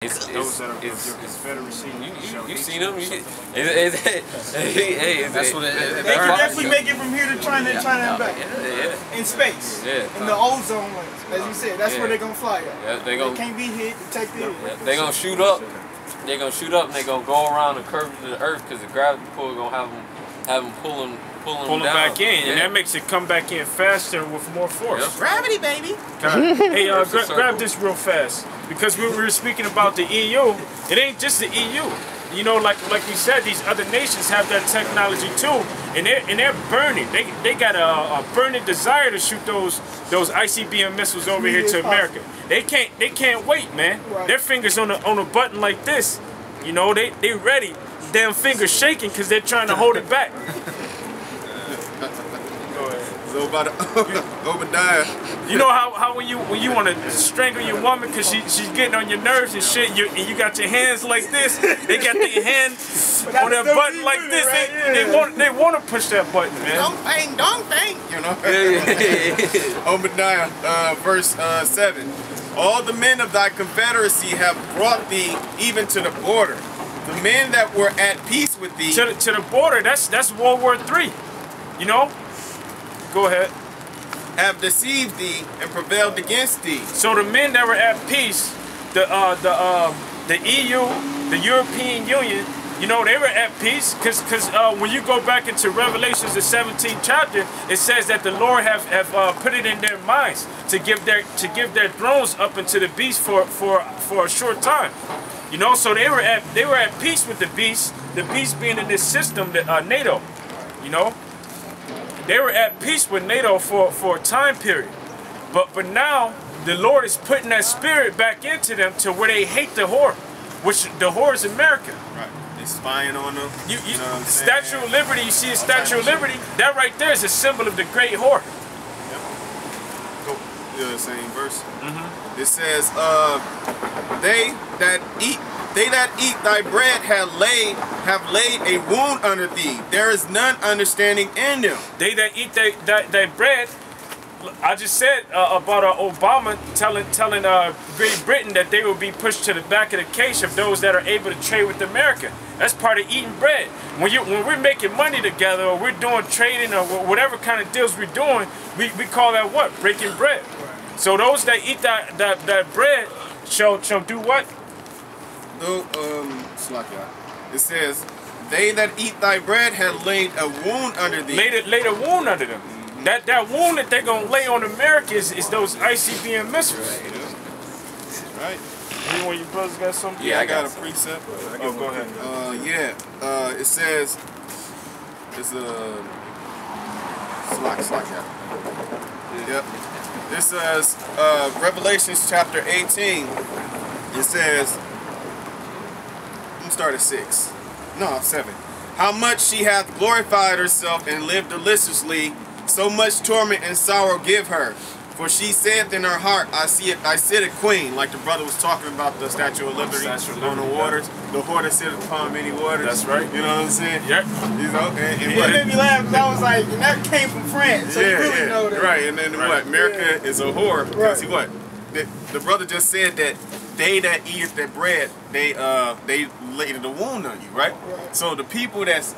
Those that are of your Confederacy. You seen them? That's what they can definitely make it from here to China and back. In space. In the ozone lanes, as you said. That's where they're gonna fly at. They can't be hit, detected. They're gonna shoot up. They're gonna shoot up and they're gonna go around the curve of the earth because the gravity pull gonna have them pulling down. Back in, and that makes it come back in faster with more force. Gravity, baby. Hey, grab this real fast because we were speaking about the EU. It ain't just the EU. You know, like we said, these other nations have that technology too, and they're burning. They got a burning desire to shoot those ICBM missiles over here to America. They can't wait, man. Right. Their fingers on a button like this. You know, they ready. Damn fingers shaking because they're trying to hold it back. So about Obadiah. You know how when you want to strangle your woman because she's getting on your nerves and shit, and you got your hands like this. They got their hand on that button like this. Right? They want to push that button, man. Dong bang, you know. Obadiah, verse 7. All the men of thy confederacy have brought thee even to the border. The men that were at peace with thee to the border. That's World War III. You know. Go ahead. Have deceived thee and prevailed against thee. So the men that were at peace, the EU, the European Union, you know, they were at peace because when you go back into Revelations, the 17th chapter, it says that the Lord have put it in their minds to give their thrones up into the beast for a short time. You know, so they were at peace with the beast being in this system, NATO. You know. They were at peace with NATO for a time period. But now the Lord is putting that spirit back into them to where they hate the whore, which the whore is America. Right. They spying on them. You know what I'm saying? Statue of Liberty, you see a Statue of Liberty, that right there is a symbol of the great whore. Yep. Go. The same verse. It says, they that eat thy bread have laid a wound under thee. There is none understanding in them. They that eat thy bread. I just said about Obama telling Great Britain that they will be pushed to the back of the case of those that are able to trade with America. That's part of eating bread. When we're making money together, or we're doing trading, or whatever kind of deals we're doing, we call that what? Breaking bread. So those that eat that bread shall do what? It says, they that eat thy bread have laid a wound under thee. Laid a wound under them. That wound that they're gonna lay on America is those ICBM missiles. Right. Any one of you brothers got something? Yeah, I got a precept. Oh, go ahead. It says, it's Yep. This says Revelations chapter 18. It says, start at 6. No, 7. How much she hath glorified herself and lived deliciously, so much torment and sorrow give her. For she saith in her heart, I sit a queen, like the brother was talking about the Statue of Liberty on the waters. The whore that sitteth upon many waters. That's right. You know what I'm saying? Yep. You know, and it made me laugh. That was like, and that came from France. So you really know that. Right, and then what? America is a whore. Because what? The brother just said that they that eat their bread, they laid the wound on you, right? So the people that's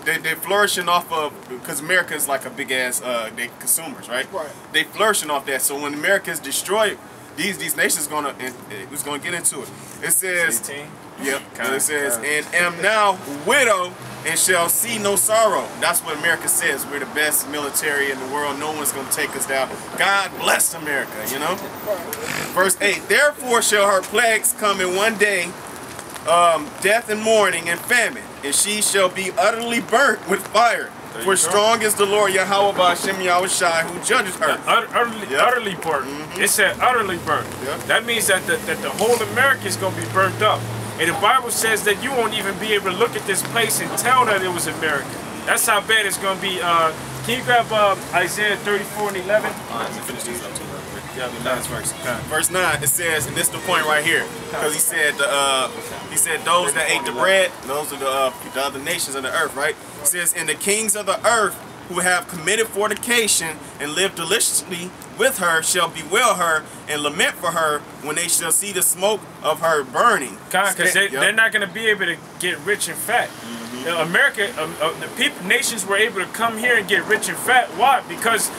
they're flourishing off of, because America is like a big ass they consumers, right? They flourishing off that. So when America is destroyed, these nations gonna get into it. It says, 18. Yep. It says, and am now widow and shall see no sorrow. That's what America says. We're the best military in the world. No one's gonna take us down. God bless America, you know? Verse 8, therefore shall her plagues come in one day, death and mourning and famine, and she shall be utterly burnt with fire. For strong is the Lord Yahweh Ba'Shem Yahushai who judges her. Utterly burnt. It said utterly burnt. That means that the whole America is going to be burnt up. And the Bible says that you won't even be able to look at this place and tell that it was America. That's how bad it's going to be. Can you grab Isaiah 34 and 11? Finish this up too. Yeah, the last verse. Verse 9, it says, and this is the point right here, because he said those that ate the bread, those are the other nations of the earth, right? It says, and the kings of the earth who have committed fornication and live deliciously with her shall bewail her and lament for her when they shall see the smoke of her burning. Because they're not going to be able to get rich and fat. America, the nations were able to come here and get rich and fat. Why? Because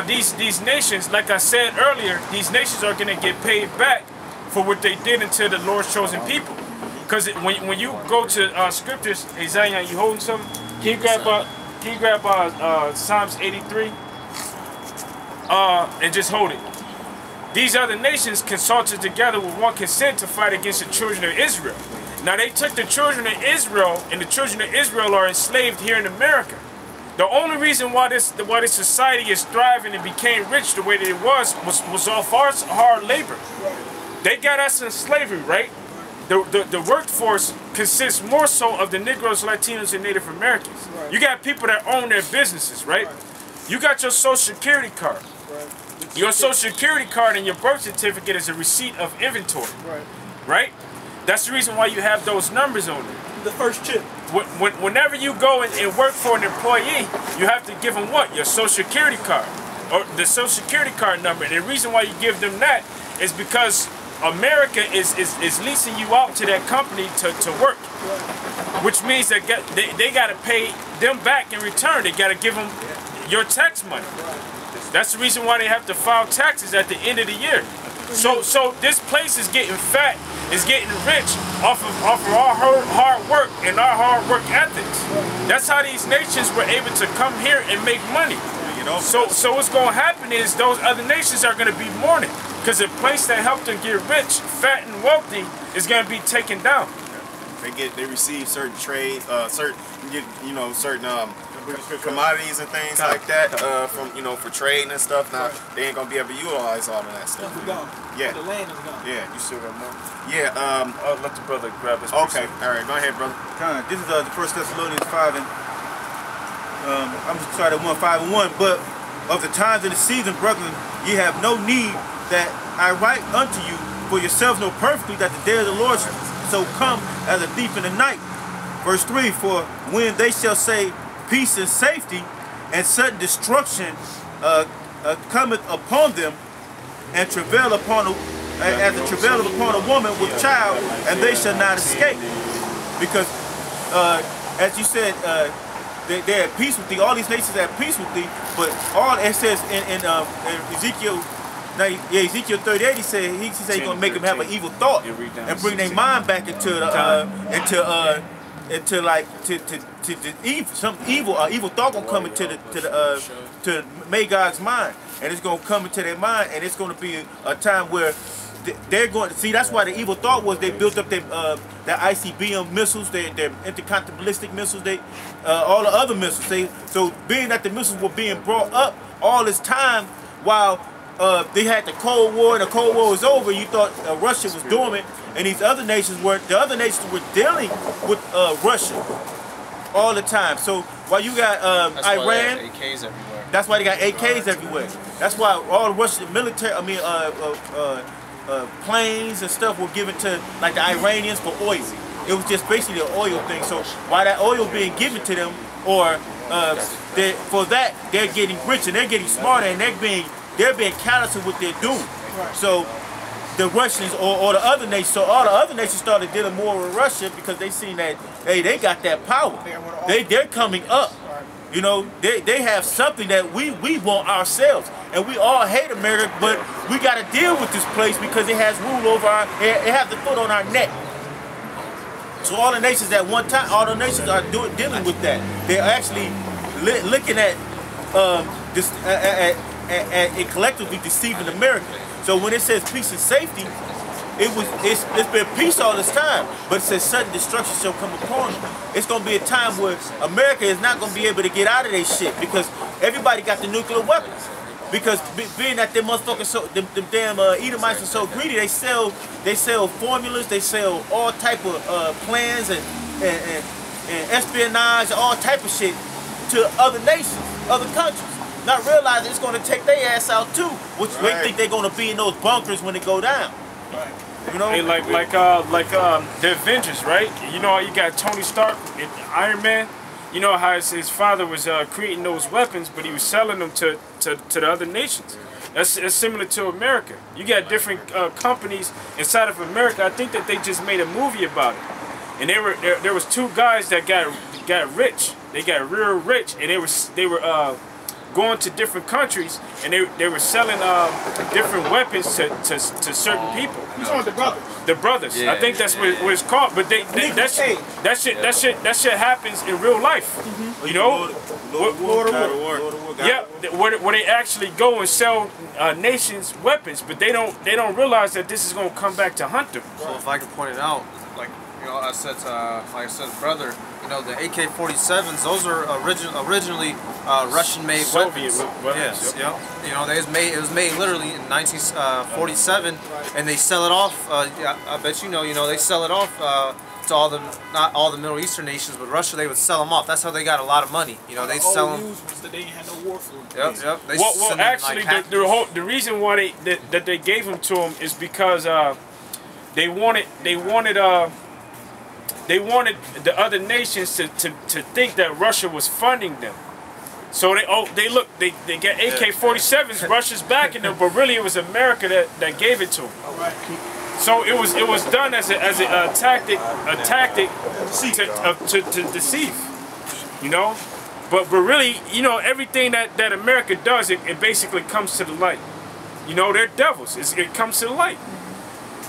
these nations, like I said earlier, these nations are going to get paid back for what they did unto the Lord's chosen people. Because when you go to scriptures, hey Zion, you holding something? Can you grab Psalms 83? And just hold it. These other nations consulted together with one consent to fight against the children of Israel. Now they took the children of Israel, and the children of Israel are enslaved here in America. The only reason why this society is thriving and became rich the way that it was off our hard labor. They got us in slavery, right? The workforce consists more so of the Negroes, Latinos, and Native Americans. Right. You got people that own their businesses, right? You got your Social Security card. Your Social Security card and your birth certificate is a receipt of inventory, right? That's the reason why you have those numbers on it. The first chip. Whenever you go and work for an employee, you have to give them what? Your Social Security card, or the Social Security card number. And the reason why you give them that is because America is leasing you out to that company to work, which means that they got to pay them back in return. They got to give them your tax money. That's the reason why they have to file taxes at the end of the year. So this place is getting fat, is getting rich off of our hard work and our hard work ethics. That's how these nations were able to come here and make money. So what's going to happen is those other nations are going to be mourning, because the place that helped them get rich, fat, and wealthy is going to be taken down. They receive certain trade, certain commodities and things like that from for trading and stuff. Now they ain't gonna be able to utilize all of that stuff. Yeah, the land is gone. Yeah, you still got more. Yeah. I'll let the brother grab his. Okay, all right, go ahead, brother. This is the 1 Thessalonians 5 and I'm just starting at 1:5-1. But of the times and the season, brethren, ye have no need that I write unto you, for yourselves know perfectly that the day of the Lord so come as a thief in the night. Verse 3, for when they shall say peace and safety, and sudden destruction cometh upon them, and travail upon as the travail upon a woman with child, and they shall not escape. Because as you said, they're at peace with thee. All these nations are at peace with thee. But all it says in Ezekiel. Now, Ezekiel 38, he said he's going to make them have an evil thought and bring their mind back into evil thought gonna come into Magog's mind, and it's gonna come into their mind, and it's gonna be a time where they're going to see. That's why the evil thought was they built up their ICBM missiles, their intercontinental ballistic missiles, all the other missiles. So being that the missiles were being brought up all this time while they had the Cold War, and the Cold War was over, you thought Russia was dormant, and these other nations were dealing with Russia all the time. So while you got Iran, AKs everywhere. That's why they got AKs everywhere. That's why all the Russian military, planes and stuff were given to like the Iranians for oil. It was just basically an oil thing. So while that oil being given to them, or for that they're getting rich and they're getting smarter, and they're being callous with what they're doing. So the Russians or the other nations, so all the other nations started dealing more with Russia because they seen that, hey, they got that power. They're coming up. They have something that we want ourselves. And we all hate America, but we got to deal with this place because it has rule over it has the foot on our neck. So all the nations at one time, all the nations are dealing with that. They're actually looking at this and collectively deceiving America. So when it says peace and safety, it's been peace all this time, but it says sudden destruction shall come upon them. It's going to be a time where America is not going to be able to get out of their shit because everybody got the nuclear weapons. Because being that them motherfuckers, them damn Edomites are so greedy, they sell formulas, they sell all type of plans and espionage, all type of shit to other nations, other countries. Not realizing it's going to take their ass out too, which they think they're going to be in those bunkers when they go down. Hey, like the Avengers, right? You got Tony Stark and Iron Man. you know how his father was creating those weapons, but he was selling them to the other nations. That's similar to America. You got different companies inside of America. I think that they just made a movie about it, and there was two guys that got rich. They got real rich, and they were going to different countries, and they were selling different weapons to certain people. You talking the brothers? The brothers. Yeah, I think that's what it's called. But that shit happens in real life. You know. Lord of War. Yeah, where they actually go and sell nations weapons, but they don't realize that this is gonna come back to hunt them. So if I could point it out, like I said, brother, the AK-47s, those are originally Russian-made Soviet weapons. Yes, yeah. It was made literally in 1947, and they sell it off. I bet they sell it off to not all the Middle Eastern nations, but Russia, they would sell them off. That's how they got a lot of money. They sell them. They didn't have no war food. Yep. Well, actually, the reason why they gave them to them is because they wanted the other nations to think that Russia was funding them. So they got AK-47s, Russia's backing them, but really it was America that gave it to them. So it was done as a tactic to deceive, But really, everything that America does, it basically comes to the light. They're devils. It comes to the light.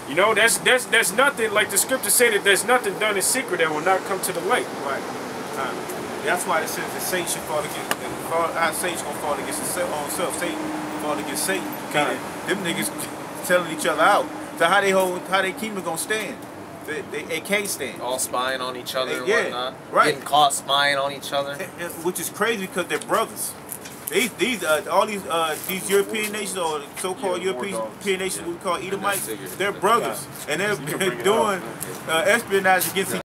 There's nothing, like the scriptures say, that there's nothing done in secret that will not come to the light. Right. That's why it says the saints should fall against. Our saints gonna fall against their own self. Satan fall against Satan. Them niggas telling each other out. So how they kingdom gonna stand? They can't stand. All spying on each other and whatnot. Right. Getting caught spying on each other. Which is crazy because they're brothers. These European nations, or so-called European nations, we call Edomites, they're brothers, and they're doing espionage against each other.